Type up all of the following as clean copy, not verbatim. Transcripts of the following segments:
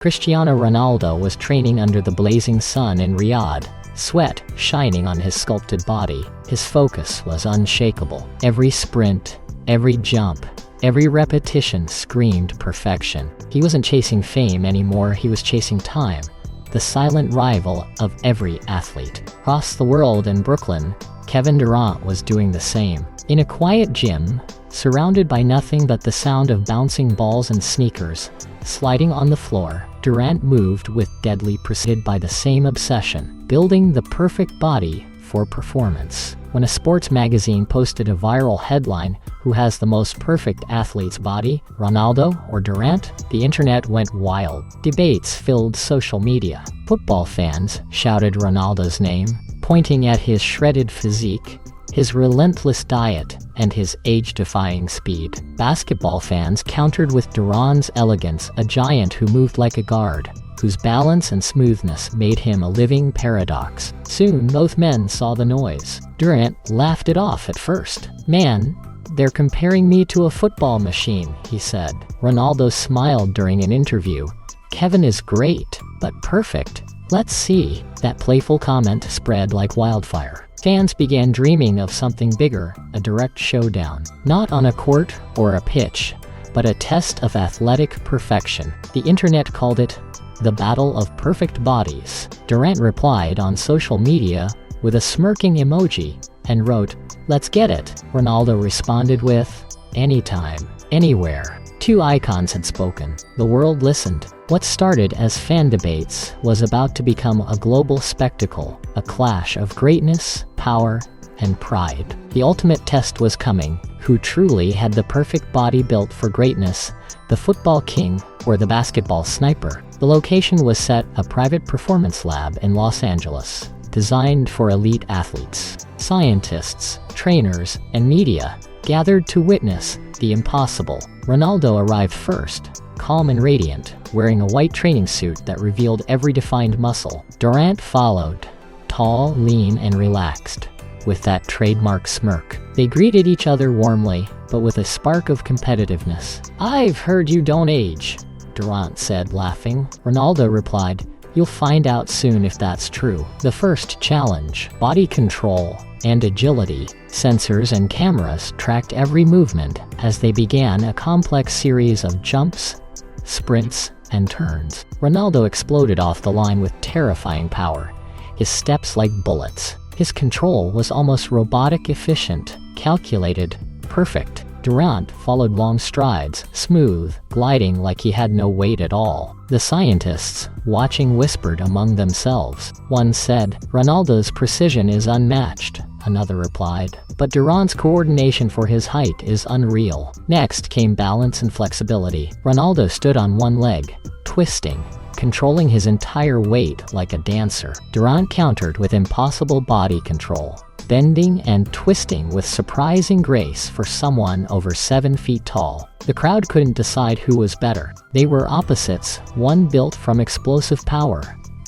Cristiano Ronaldo was training under the blazing sun in Riyadh, sweat shining on his sculpted body. His focus was unshakable. Every sprint, every jump, every repetition screamed perfection. He wasn't chasing fame anymore, he was chasing time, the silent rival of every athlete. Across the world in Brooklyn, Kevin Durant was doing the same. In a quiet gym, surrounded by nothing but the sound of bouncing balls and sneakers sliding on the floor, Durant moved with deadly precision by the same obsession, building the perfect body for performance. When a sports magazine posted a viral headline, "Who has the most perfect athlete's body, Ronaldo or Durant?" the internet went wild. Debates filled social media. Football fans shouted Ronaldo's name, pointing at his shredded physique, his relentless diet, and his age-defying speed. Basketball fans countered with Durant's elegance, a giant who moved like a guard, whose balance and smoothness made him a living paradox. Soon, both men saw the noise. Durant laughed it off at first. "Man, they're comparing me to a football machine," he said. Ronaldo smiled during an interview. "Kevin is great, but perfect. Let's see." That playful comment spread like wildfire. Fans began dreaming of something bigger, a direct showdown. Not on a court or a pitch, but a test of athletic perfection. The internet called it the Battle of Perfect Bodies. Durant replied on social media with a smirking emoji and wrote, "Let's get it." Ronaldo responded with, "Anytime, anywhere." Two icons had spoken. The world listened. What started as fan debates was about to become a global spectacle, a clash of greatness, power, and pride. The ultimate test was coming. Who truly had the perfect body built for greatness, the football king or the basketball sniper? The location was set, a private performance lab in Los Angeles, designed for elite athletes. Scientists, trainers, and media gathered to witness the impossible. Ronaldo arrived first, calm and radiant, wearing a white training suit that revealed every defined muscle. Durant followed, tall, lean, and relaxed, with that trademark smirk. They greeted each other warmly, but with a spark of competitiveness. "I've heard you don't age," Durant said, laughing. Ronaldo replied, "You'll find out soon if that's true." The first challenge, body control and agility. Sensors and cameras tracked every movement as they began a complex series of jumps, sprints, and turns. Ronaldo exploded off the line with terrifying power, his steps like bullets. His control was almost robotic, efficient, calculated, perfect. Durant followed long strides, smooth, gliding like he had no weight at all. The scientists, watching, whispered among themselves. One said, "Ronaldo's precision is unmatched." Another replied, "But Durant's coordination for his height is unreal." Next came balance and flexibility. Ronaldo stood on one leg, twisting, controlling his entire weight like a dancer. Durant countered with impossible body control, bending and twisting with surprising grace for someone over 7 feet tall. The crowd couldn't decide who was better. They were opposites, one built from explosive power,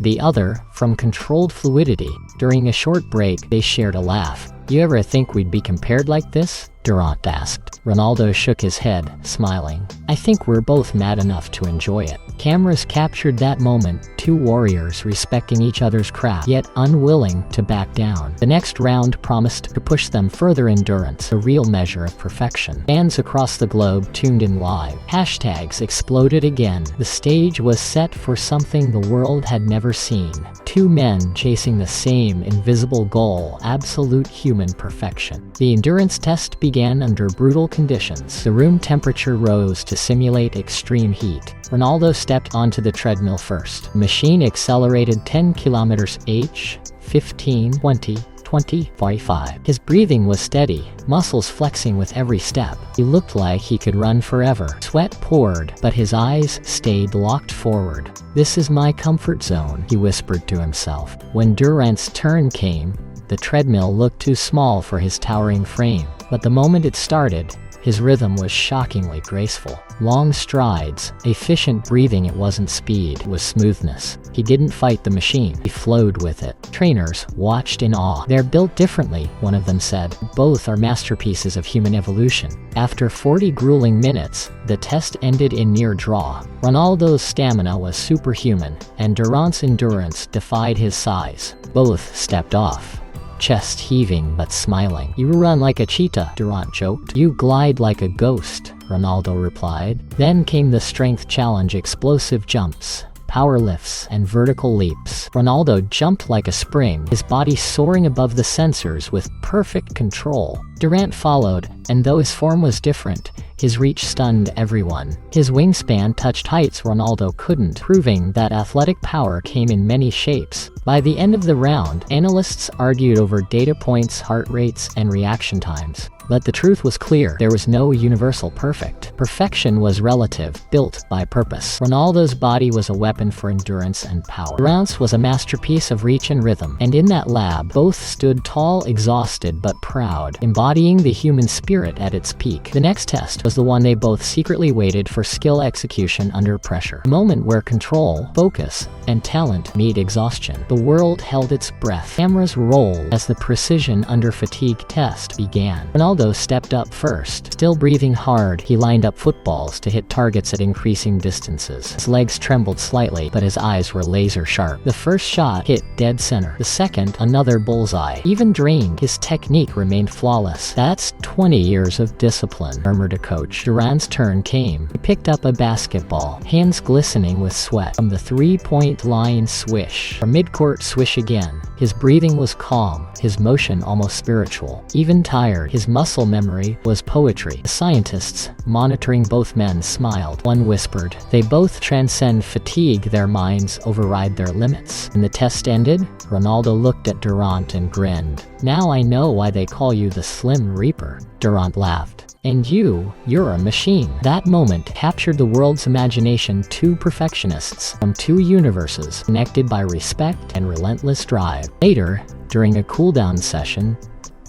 the other from controlled fluidity. During a short break, they shared a laugh. "You ever think we'd be compared like this?" Durant asked. Ronaldo shook his head, smiling. "I think we're both mad enough to enjoy it." Cameras captured that moment, two warriors respecting each other's craft, yet unwilling to back down. The next round promised to push them further. Endurance, a real measure of perfection. Fans across the globe tuned in live. Hashtags exploded again. The stage was set for something the world had never seen. Two men chasing the same invisible goal, absolute human perfection. The endurance test began under brutal conditions. The room temperature rose to simulate extreme heat. Ronaldo stepped onto the treadmill first. The machine accelerated 10 km/h, 15, 20, 20, 45. His breathing was steady, muscles flexing with every step. He looked like he could run forever. Sweat poured, but his eyes stayed locked forward. "This is my comfort zone," he whispered to himself. When Durant's turn came, the treadmill looked too small for his towering frame. But the moment it started, His rhythm was shockingly graceful. Long strides, efficient breathing. It wasn't speed, it was smoothness. He didn't fight the machine, he flowed with it. Trainers watched in awe. "They're built differently," one of them said. "Both are masterpieces of human evolution." After 40 grueling minutes, the test ended in near draw. Ronaldo's stamina was superhuman, and Durant's endurance defied his size. Both stepped off, chest heaving but smiling. "You run like a cheetah," Durant joked. "You glide like a ghost," Ronaldo replied. Then came the strength challenge: explosive jumps, power lifts, and vertical leaps. Ronaldo jumped like a spring, his body soaring above the sensors with perfect control. Durant followed, and though his form was different, his reach stunned everyone. His wingspan touched heights Ronaldo couldn't, proving that athletic power came in many shapes. By the end of the round, analysts argued over data points, heart rates, and reaction times. But the truth was clear: there was no universal perfect. Perfection was relative, built by purpose. Ronaldo's body was a weapon for endurance and power. Durant's was a masterpiece of reach and rhythm. And in that lab, both stood tall, exhausted, but proud, embodying the human spirit at its peak. The next test was the one they both secretly waited for: skill execution under pressure. A moment where control, focus, and talent meet exhaustion. The world held its breath. Cameras rolled as the precision under fatigue test began. Ronaldo stepped up first. Still breathing hard, he lined up footballs to hit targets at increasing distances. His legs trembled slightly, but his eyes were laser sharp. The first shot hit dead center. The second, another bullseye. Even drained, his technique remained flawless. "That's 20 years of discipline," murmured a coach. Durant's turn came. He picked up a basketball, hands glistening with sweat. From the three-point line, swish. From midcourt, swish again. His breathing was calm, his motion almost spiritual. Even tired, his muscle memory was poetry. The scientists, monitoring both men, smiled. One whispered, "They both transcend fatigue, their minds override their limits." When the test ended, Ronaldo looked at Durant and grinned. "Now I know why they call you the Slim Reaper." Durant laughed. "And you're a machine." That moment captured the world's imagination: two perfectionists from two universes, connected by respect and relentless drive. Later, during a cool-down session,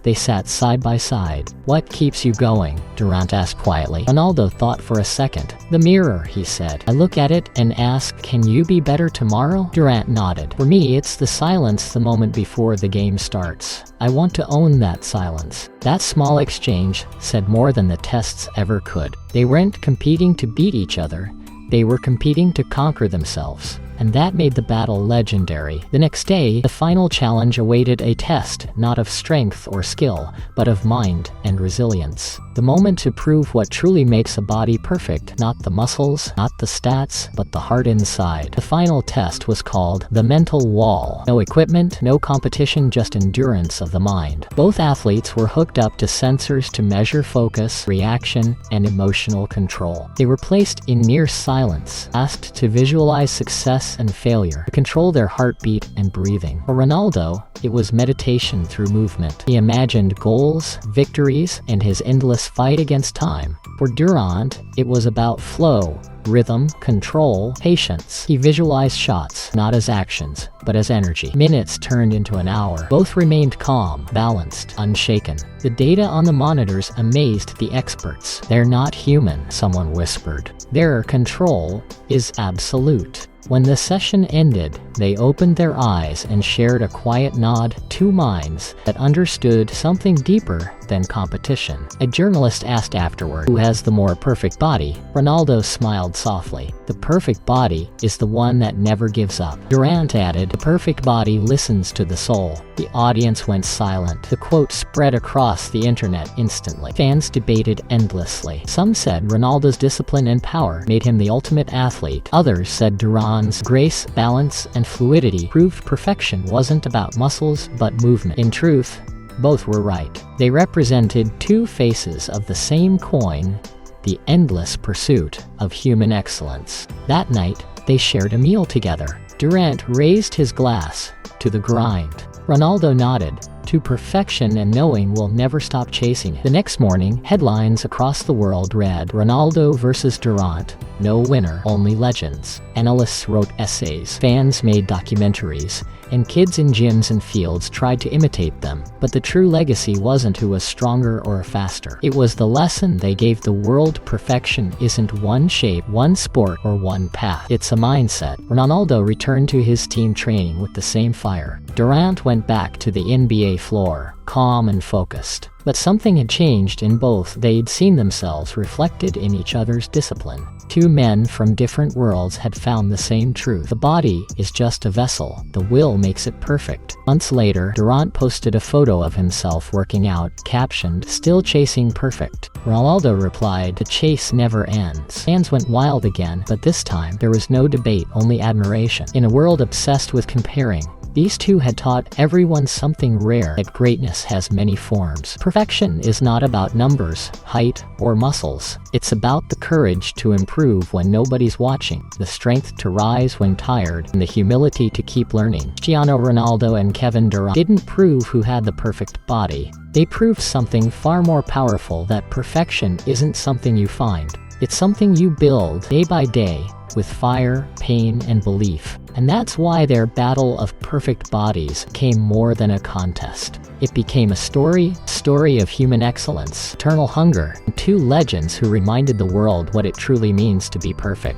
they sat side by side. "What keeps you going?" Durant asked quietly. Ronaldo thought for a second. "The mirror," he said. "I look at it and ask, can you be better tomorrow?" Durant nodded. "For me, it's the silence the moment before the game starts. I want to own that silence." That small exchange said more than the tests ever could. They weren't competing to beat each other. They were competing to conquer themselves. And that made the battle legendary. The next day, the final challenge awaited: a test, not of strength or skill, but of mind and resilience. The moment to prove what truly makes a body perfect: not the muscles, not the stats, but the heart inside. The final test was called the mental wall. No equipment, no competition, just endurance of the mind. Both athletes were hooked up to sensors to measure focus, reaction, and emotional control. They were placed in near silence, asked to visualize success and failure, to control their heartbeat and breathing. For Ronaldo, it was meditation through movement. He imagined goals, victories, and his endless fight against time. For Durant, it was about flow, rhythm, control, patience. He visualized shots, not as actions, but as energy. Minutes turned into an hour. Both remained calm, balanced, unshaken. The data on the monitors amazed the experts. "They're not human," someone whispered. "Their control is absolute." When the session ended, they opened their eyes and shared a quiet nod, two minds that understood something deeper than competition. A journalist asked afterward, "Who has the more perfect body?" Ronaldo smiled softly. "The perfect body is the one that never gives up." Durant added, "The perfect body listens to the soul." The audience went silent. The quote spread across the internet instantly. Fans debated endlessly. Some said Ronaldo's discipline and power made him the ultimate athlete. Others said Durant's grace, balance, and fluidity proved perfection wasn't about muscles but movement. In truth, both were right. They represented two faces of the same coin: the endless pursuit of human excellence. That night, they shared a meal together. Durant raised his glass to the grind. Ronaldo nodded to perfection and knowing we'll never stop chasing it. The next morning, headlines across the world read, "Ronaldo versus Durant. No winner, only legends. Analysts wrote essays, fans made documentaries, and kids in gyms and fields tried to imitate them. But the true legacy wasn't who was stronger or faster. It was the lesson they gave the world: perfection isn't one shape, one sport, or one path. It's a mindset. Ronaldo returned to his team training with the same fire. Durant went back to the NBA floor, calm and focused. But something had changed in both. They'd seen themselves reflected in each other's discipline. Two men from different worlds had found the same truth. The body is just a vessel. The will makes it perfect. Months later, Durant posted a photo of himself working out, captioned, "Still chasing perfect." Ronaldo replied, "The chase never ends." Fans went wild again, but this time, there was no debate, only admiration. In a world obsessed with comparing, these two had taught everyone something rare: that greatness has many forms. Perfection is not about numbers, height, or muscles. It's about the courage to improve when nobody's watching, the strength to rise when tired, and the humility to keep learning. Cristiano Ronaldo and Kevin Durant didn't prove who had the perfect body. They proved something far more powerful: that perfection isn't something you find. It's something you build day by day, with fire, pain, and belief. And that's why their battle of perfect bodies became more than a contest. It became a story of human excellence, eternal hunger, and two legends who reminded the world what it truly means to be perfect.